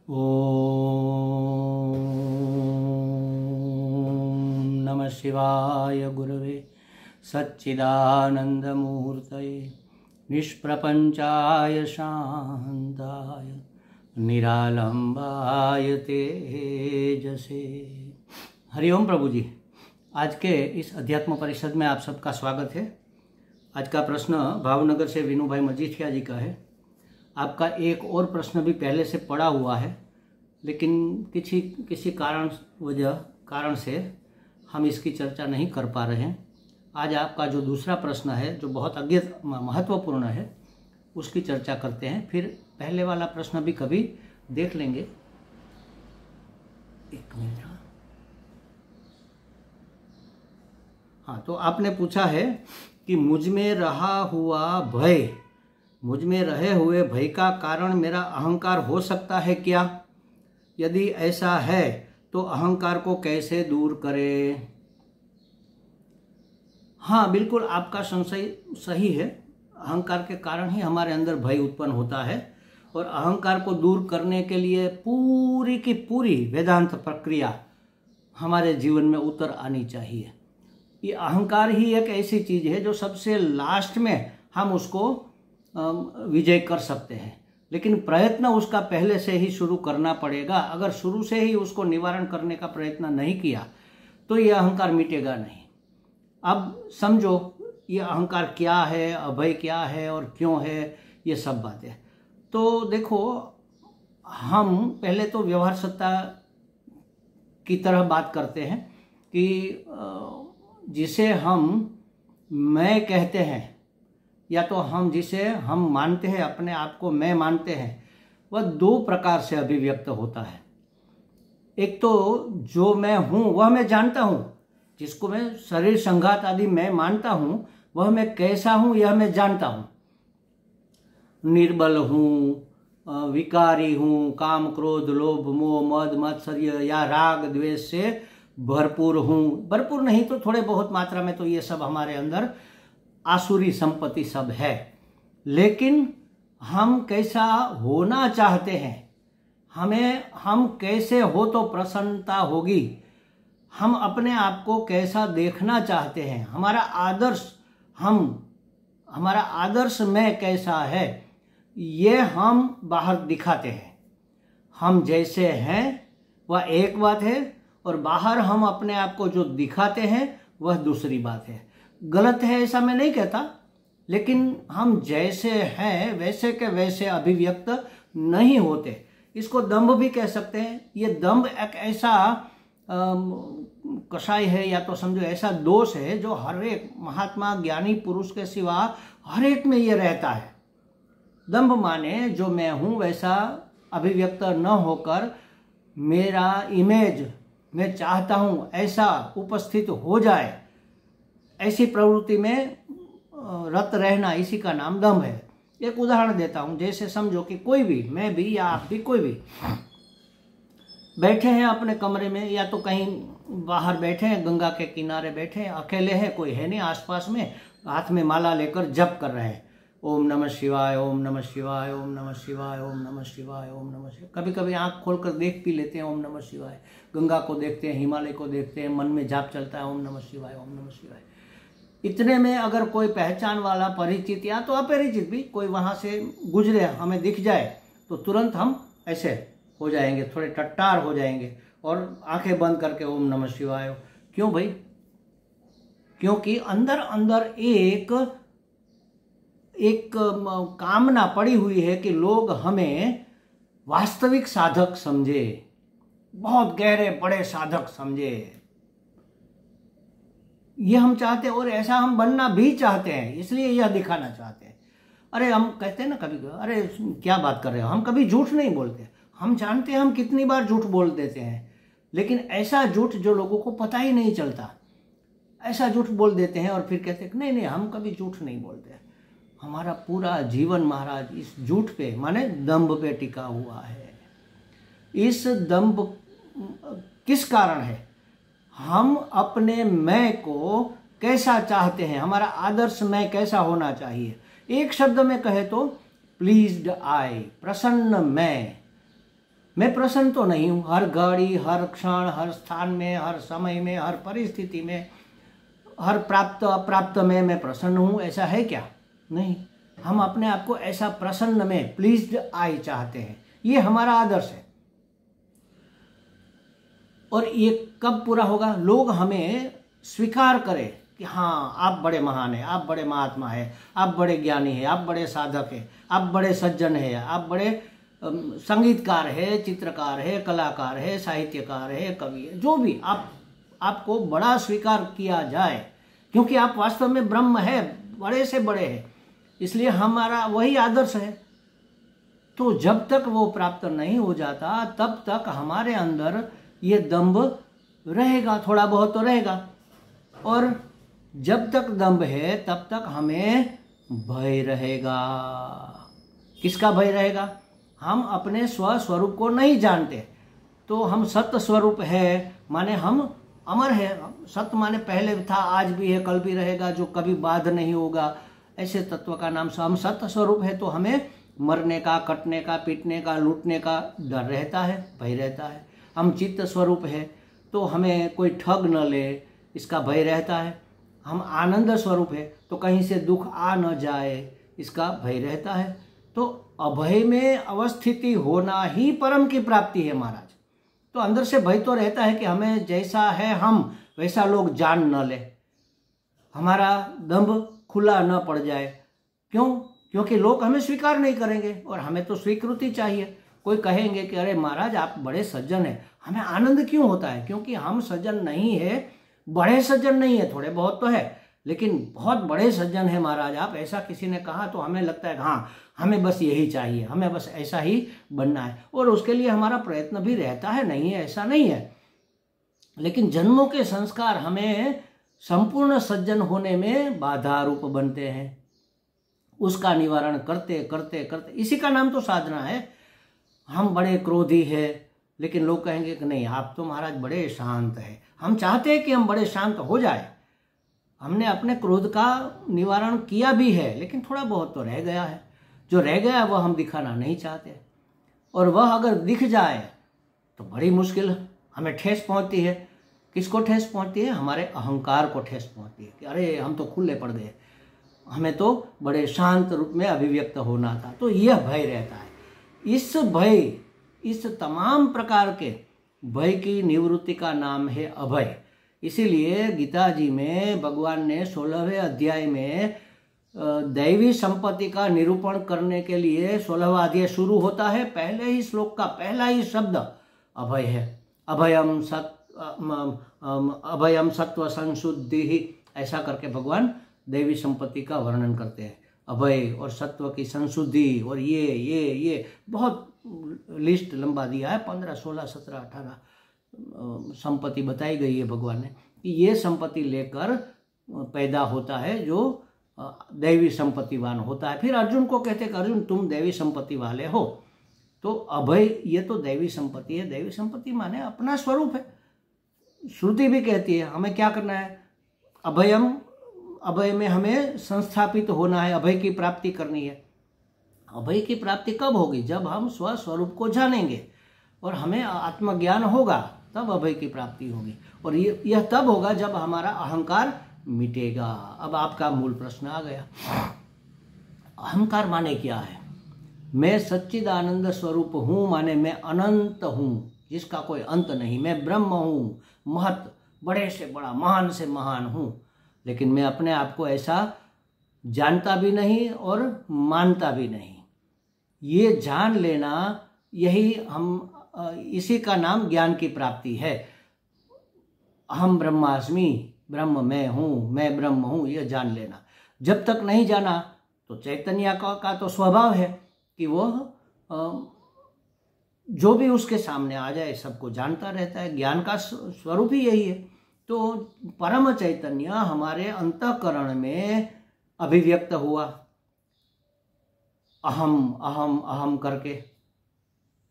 ओम नमः शिवाय गुरवे सच्चिदानंदमूर्तये निष्प्रपंचाय शांताय निरालंबाय तेजसे। हरिओम प्रभु जी। आज के इस अध्यात्म परिषद में आप सबका स्वागत है। आज का प्रश्न भावनगर से विनू भाई मजीठिया जी का है। आपका एक और प्रश्न भी पहले से पड़ा हुआ है, लेकिन किसी कारण से हम इसकी चर्चा नहीं कर पा रहे हैं। आज आपका जो दूसरा प्रश्न है, जो बहुत महत्वपूर्ण है, उसकी चर्चा करते हैं। फिर पहले वाला प्रश्न भी कभी देख लेंगे। एक मिनट। हाँ, तो आपने पूछा है कि मुझ में रहे हुए भय का कारण मेरा अहंकार हो सकता है क्या? यदि ऐसा है तो अहंकार को कैसे दूर करें? हाँ, बिल्कुल आपका संशय सही है। अहंकार के कारण ही हमारे अंदर भय उत्पन्न होता है, और अहंकार को दूर करने के लिए पूरी की पूरी वेदांत प्रक्रिया हमारे जीवन में उतर आनी चाहिए। ये अहंकार ही एक ऐसी चीज है जो सबसे लास्ट में हम उसको विजय कर सकते हैं, लेकिन प्रयत्न उसका पहले से ही शुरू करना पड़ेगा। अगर शुरू से ही उसको निवारण करने का प्रयत्न नहीं किया तो यह अहंकार मिटेगा नहीं। अब समझो ये अहंकार क्या है, अभय क्या है और क्यों है, ये सब बातें। तो देखो, हम पहले तो व्यवहार सत्ता की तरह बात करते हैं कि जिसे हम मैं कहते हैं, या तो जिसे हम मानते हैं, अपने आप को मैं मानते हैं, वह दो प्रकार से अभिव्यक्त होता है। एक तो जो मैं हूं वह मैं जानता हूं, जिसको मैं शरीर संघात आदि मैं मानता हूं, वह मैं कैसा हूं यह मैं जानता हूं। निर्बल हूं, विकारी हूं, काम क्रोध लोभ मोह मद मत्सर्य या राग द्वेष से भरपूर हूं। भरपूर नहीं तो थोड़े बहुत मात्रा में तो ये सब हमारे अंदर आसुरी संपत्ति सब है। लेकिन हम कैसा होना चाहते हैं, हम कैसे हो तो प्रसन्नता होगी, हम अपने आप को कैसा देखना चाहते हैं, हमारा आदर्श मैं कैसा है, ये हम बाहर दिखाते हैं। हम जैसे हैं वह एक बात है, और बाहर हम अपने आप को जो दिखाते हैं वह दूसरी बात है। गलत है ऐसा मैं नहीं कहता, लेकिन हम जैसे हैं वैसे के वैसे अभिव्यक्त नहीं होते। इसको दंभ भी कह सकते हैं। ये दंभ एक ऐसा कषाय है, या तो समझो ऐसा दोष है, जो हर एक महात्मा ज्ञानी पुरुष के सिवा हर एक में ये रहता है। दंभ माने जो मैं हूं वैसा अभिव्यक्त न होकर मेरा इमेज मैं चाहता हूं ऐसा उपस्थित हो जाए, ऐसी प्रवृत्ति में रत रहना, इसी का नाम दंभ है। एक उदाहरण देता हूं। जैसे समझो कि कोई भी, मैं भी या आप भी, कोई भी बैठे हैं अपने कमरे में, या तो कहीं बाहर बैठे हैं, गंगा के किनारे बैठे हैं, अकेले हैं, कोई है नहीं आसपास में, हाथ में माला लेकर जप कर रहे हैं, ओम नमः शिवाय, ओम नमः शिवाय, ओम नमः शिवाय, ओम नमः शिवाय, ओम नमः शिवाय। कभी कभी आंख खोलकर देख भी लेते हैं, ओम नमः शिवाय। गंगा को देखते हैं, हिमालय को देखते हैं, मन में जाप चलता है, ओम नमः शिवाय, ओम नमः शिवाय। इतने में अगर कोई पहचान वाला, परिचित या तो अपरिचित भी कोई वहां से गुजरे, हमें दिख जाए, तो तुरंत हम ऐसे हो जाएंगे, थोड़े टट्टार हो जाएंगे और आंखें बंद करके ओम नमः शिवाय। क्यों भाई? क्योंकि अंदर अंदर एक कामना पड़ी हुई है कि लोग हमें वास्तविक साधक समझे, बहुत गहरे बड़े साधक समझे। ये हम चाहते हैं, और ऐसा हम बनना भी चाहते हैं, इसलिए यह दिखाना चाहते हैं। अरे हम कहते हैं ना कभी, अरे क्या बात कर रहे हो, हम कभी झूठ नहीं बोलते। हम जानते हैं हम कितनी बार झूठ बोल देते हैं, लेकिन ऐसा झूठ जो लोगों को पता ही नहीं चलता, ऐसा झूठ बोल देते हैं और फिर कहते हैं नहीं नहीं हम कभी झूठ नहीं बोलते। हमारा पूरा जीवन महाराज इस झूठ पे, माने दंभ पे टिका हुआ है। इस दंभ किस कारण है? हम अपने मैं को कैसा चाहते हैं, हमारा आदर्श मैं कैसा होना चाहिए। एक शब्द में कहे तो प्लीज्ड आई, प्रसन्न मैं। मैं प्रसन्न तो नहीं हूँ। हर घड़ी, हर क्षण, हर स्थान में, हर समय में, हर परिस्थिति में, हर प्राप्त अप्राप्त में मैं प्रसन्न हूँ, ऐसा है क्या? नहीं। हम अपने आप को ऐसा प्रसन्न में, प्लीज्ड आई चाहते हैं। ये हमारा आदर्श है। और ये कब पूरा होगा? लोग हमें स्वीकार करें कि हाँ, आप बड़े महान हैं, आप बड़े महात्मा हैं, आप बड़े ज्ञानी हैं, आप बड़े साधक हैं, आप बड़े सज्जन हैं, आप बड़े संगीतकार है, चित्रकार है, कलाकार है, साहित्यकार है, कवि है, जो भी आपको बड़ा स्वीकार किया जाए, क्योंकि आप वास्तव में ब्रह्म है, बड़े से बड़े हैं। इसलिए हमारा वही आदर्श है। तो जब तक वो प्राप्त नहीं हो जाता तब तक हमारे अंदर ये दंभ रहेगा, थोड़ा बहुत तो रहेगा। और जब तक दंभ है तब तक हमें भय रहेगा। किसका भय रहेगा? हम अपने स्वस्वरूप को नहीं जानते। तो हम सत्य स्वरूप है माने हम अमर है। सत्य माने पहले था, आज भी है, कल भी रहेगा, जो कभी बाध नहीं होगा, ऐसे तत्व का नाम हम सत्य स्वरूप है। तो हमें मरने का, कटने का, पीटने का, लूटने का डर रहता है, भय रहता है। हम चित्त स्वरूप है तो हमें कोई ठग न ले, इसका भय रहता है। हम आनंद स्वरूप है तो कहीं से दुख आ न जाए, इसका भय रहता है। तो अभय में अवस्थिति होना ही परम की प्राप्ति है महाराज। तो अंदर से भय तो रहता है कि हमें जैसा है हम वैसा लोग जान न ले, हमारा दंभ खुला न पड़ जाए। क्यों? क्योंकि लोग हमें स्वीकार नहीं करेंगे और हमें तो स्वीकृति चाहिए। कोई कहेंगे कि अरे महाराज आप बड़े सज्जन हैं, हमें आनंद क्यों होता है? क्योंकि हम सज्जन नहीं है, बड़े सज्जन नहीं है, थोड़े बहुत तो है, लेकिन बहुत बड़े सज्जन है महाराज आप, ऐसा किसी ने कहा तो हमें लगता है हाँ, हमें बस यही चाहिए, हमें बस ऐसा ही बनना है। और उसके लिए हमारा प्रयत्न भी रहता है, नहीं है ऐसा नहीं है। लेकिन जन्मों के संस्कार हमें संपूर्ण सज्जन होने में बाधा रूप बनते हैं। उसका निवारण करते करते करते, इसी का नाम तो साधना है। हम बड़े क्रोधी है, लेकिन लोग कहेंगे कि नहीं आप तो महाराज बड़े शांत हैं। हम चाहते हैं कि हम बड़े शांत हो जाए। हमने अपने क्रोध का निवारण किया भी है, लेकिन थोड़ा बहुत तो रह गया है। जो रह गया है वह हम दिखाना नहीं चाहते, और वह अगर दिख जाए तो बड़ी मुश्किल हमें ठेस पहुंचती है। किसको ठेस पहुंचती है? हमारे अहंकार को ठेस पहुंचती है कि अरे हम तो खुले पड़ गए, हमें तो बड़े शांत रूप में अभिव्यक्त होना था। तो यह भय रहता है। इस भय, इस तमाम प्रकार के भय की निवृत्ति का नाम है अभय। इसीलिए गीता जी में भगवान ने 16वें अध्याय में दैवी संपत्ति का निरूपण करने के लिए 16वां अध्याय शुरू होता है। पहले ही श्लोक का पहला ही शब्द अभय है। अभयम सत्व संशुद्धि ही, ऐसा करके भगवान दैवी संपत्ति का वर्णन करते हैं। अभय और सत्व की संशुद्धि और ये बहुत लिस्ट लंबा दिया है, 15, 16, 17, 18 संपत्ति बताई गई है भगवान ने कि ये संपत्ति लेकर पैदा होता है जो दैवी संपत्तिवान होता है। फिर अर्जुन को कहते हैं कि अर्जुन तुम दैवी संपत्ति वाले हो। तो अभय ये तो दैवी संपत्ति है। दैवी संपत्ति माने अपना स्वरूप है। श्रुति भी कहती है हमें क्या करना है, अभय में हमें संस्थापित होना है, अभय की प्राप्ति करनी है। अभय की प्राप्ति कब होगी? जब हम स्वस्वरूप को जानेंगे और हमें आत्मज्ञान होगा, तब अभय की प्राप्ति होगी। और यह तब होगा जब हमारा अहंकार मिटेगा। अब आपका मूल प्रश्न आ गया, अहंकार माने क्या है? मैं सच्चिदानंद स्वरूप हूं माने मैं अनंत हूं, जिसका कोई अंत नहीं। मैं ब्रह्म हूं, महत, बड़े से बड़ा, महान से महान हूं। लेकिन मैं अपने आप को ऐसा जानता भी नहीं और मानता भी नहीं। ये जान लेना, यही इसी का नाम ज्ञान की प्राप्ति है। अहम ब्रह्मास्मि, ब्रह्म मैं हूँ, मैं ब्रह्म हूँ, यह जान लेना। जब तक नहीं जाना तो चैतन्य का तो स्वभाव है कि वह जो भी उसके सामने आ जाए सबको जानता रहता है। ज्ञान का स्वरूप ही यही है। तो परम चैतन्य हमारे अंतःकरण में अभिव्यक्त हुआ, अहम अहम अहम करके,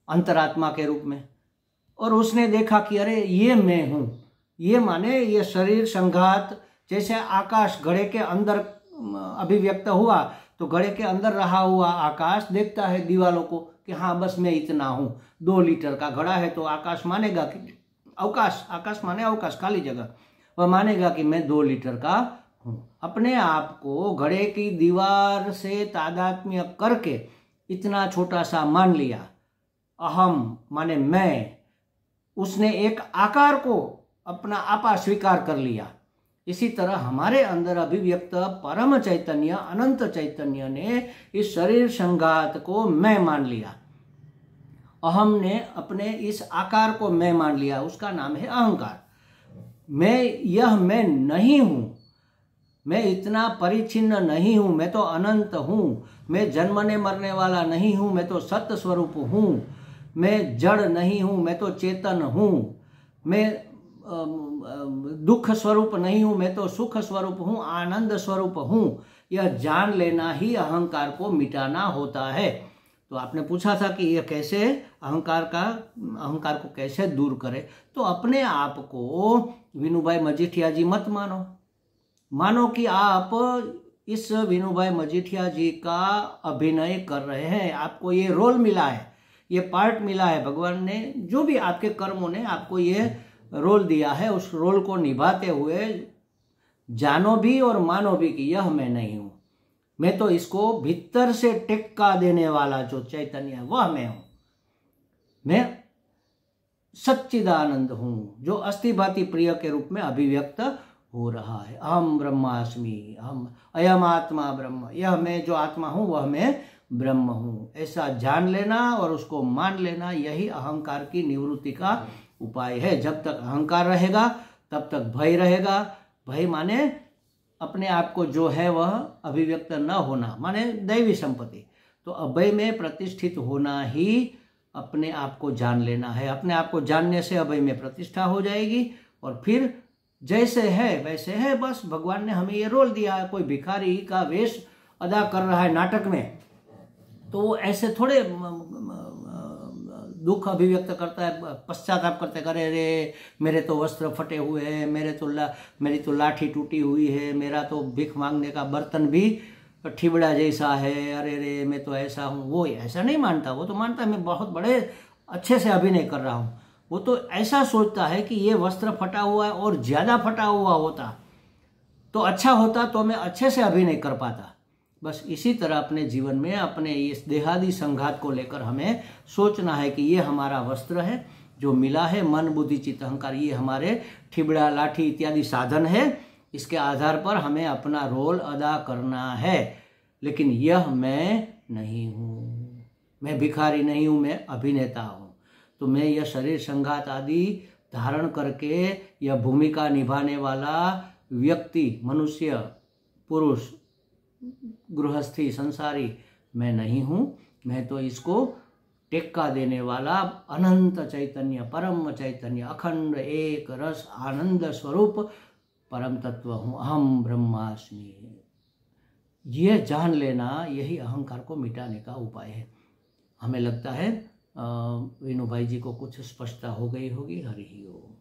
अंतरात्मा के रूप में। और उसने देखा कि अरे ये मैं हूँ। ये माने ये शरीर संघात, जैसे आकाश घड़े के अंदर अभिव्यक्त हुआ तो घड़े के अंदर रहा हुआ आकाश देखता है दीवालों को, कि हाँ बस मैं इतना हूँ। 2 लीटर का घड़ा है तो आकाश मानेगा कि आकाश माने अवकाश, खाली जगह, वह मानेगा कि मैं 2 लीटर का हूँ। अपने आप को घड़े की दीवार से तादात्म्य करके इतना छोटा सा मान लिया, अहम माने मैं, उसने एक आकार को अपना आपा स्वीकार कर लिया। इसी तरह हमारे अंदर अभिव्यक्त परम चैतन्य, अनंत चैतन्य ने इस शरीर संघात को मैं मान लिया। अहम ने अपने इस आकार को मैं मान लिया, उसका नाम है अहंकार। यह मैं नहीं हूं, मैं इतना परिच्छिन्न नहीं हूं, मैं तो अनंत हूं, मैं जन्मने मरने वाला नहीं हूं, मैं तो सत्य स्वरूप हूं, मैं जड़ नहीं हूं, मैं तो चेतन हूं, मैं दुख स्वरूप नहीं हूं, मैं तो सुख स्वरूप हूं, आनंद स्वरूप हूं। यह जान लेना ही अहंकार को मिटाना होता है। तो आपने पूछा था कि यह कैसे अहंकार को कैसे दूर करे। तो अपने आप को विनोभाई मजीठिया जी मत मानो कि आप इस विनोभाई मजीठिया जी का अभिनय कर रहे हैं, आपको ये रोल मिला है, ये पार्ट मिला है। भगवान ने जो भी आपके कर्मों ने आपको ये रोल दिया है, उस रोल को निभाते हुए जानो भी और मानो भी कि यह मैं नहीं हूं, मैं तो इसको भीतर से टेक्का देने वाला जो चैतन्य है वह मैं हूं। मैं सच्चिदानंद हूं जो अस्थिभाति प्रिय के रूप में अभिव्यक्त हो रहा है। अहम ब्रह्मास्मि, अयम आत्मा ब्रह्म, यह मैं जो आत्मा हूं वह मैं ब्रह्म हूं। ऐसा जान लेना और उसको मान लेना, यही अहंकार की निवृत्ति का उपाय है। जब तक अहंकार रहेगा तब तक भय रहेगा। भय माने अपने आप को जो है वह अभिव्यक्त न होना, माने दैवी संपत्ति। तो अभय में प्रतिष्ठित होना ही अपने आप को जान लेना है। अपने आप को जानने से अभय में प्रतिष्ठा हो जाएगी और फिर जैसे है वैसे है। बस भगवान ने हमें ये रोल दिया है, कोई भिखारी का वेश अदा कर रहा है नाटक में, तो वो ऐसे थोड़े दुख अभिव्यक्त करता है, पश्चाताप करते, करे रे मेरे तो वस्त्र फटे हुए हैं, मेरी तो लाठी टूटी हुई है, मेरा तो भीख मांगने का बर्तन भी ठिबड़ा जैसा है, अरे रे मैं तो ऐसा हूँ। वो ऐसा नहीं मानता, वो तो मानता है मैं बहुत बड़े अच्छे से अभिनय कर रहा हूँ। वो तो ऐसा सोचता है कि ये वस्त्र फटा हुआ है और ज्यादा फटा हुआ होता तो अच्छा होता, तो मैं अच्छे से अभिनय कर पाता। बस इसी तरह अपने जीवन में अपने इस देहादि संघात को लेकर हमें सोचना है कि ये हमारा वस्त्र है जो मिला है, मन बुद्धि चित्त अहंकार, ये हमारे ठिबड़ा लाठी इत्यादि साधन है। इसके आधार पर हमें अपना रोल अदा करना है। लेकिन यह मैं नहीं हूँ, मैं भिखारी नहीं हूँ, मैं अभिनेता हूँ। तो मैं यह शरीर संघात आदि धारण करके यह भूमिका निभाने वाला व्यक्ति, मनुष्य, पुरुष, गृहस्थी, संसारी मैं नहीं हूं। मैं तो इसको टेक्का देने वाला अनंत चैतन्य, परम चैतन्य, अखंड एक रस आनंद स्वरूप परम तत्व हूं। अहम ब्रह्मास्मि। यह जान लेना यही अहंकार को मिटाने का उपाय है। हमें लगता है विनोभाई जी को कुछ स्पष्टता हो गई होगी। हरि ओम।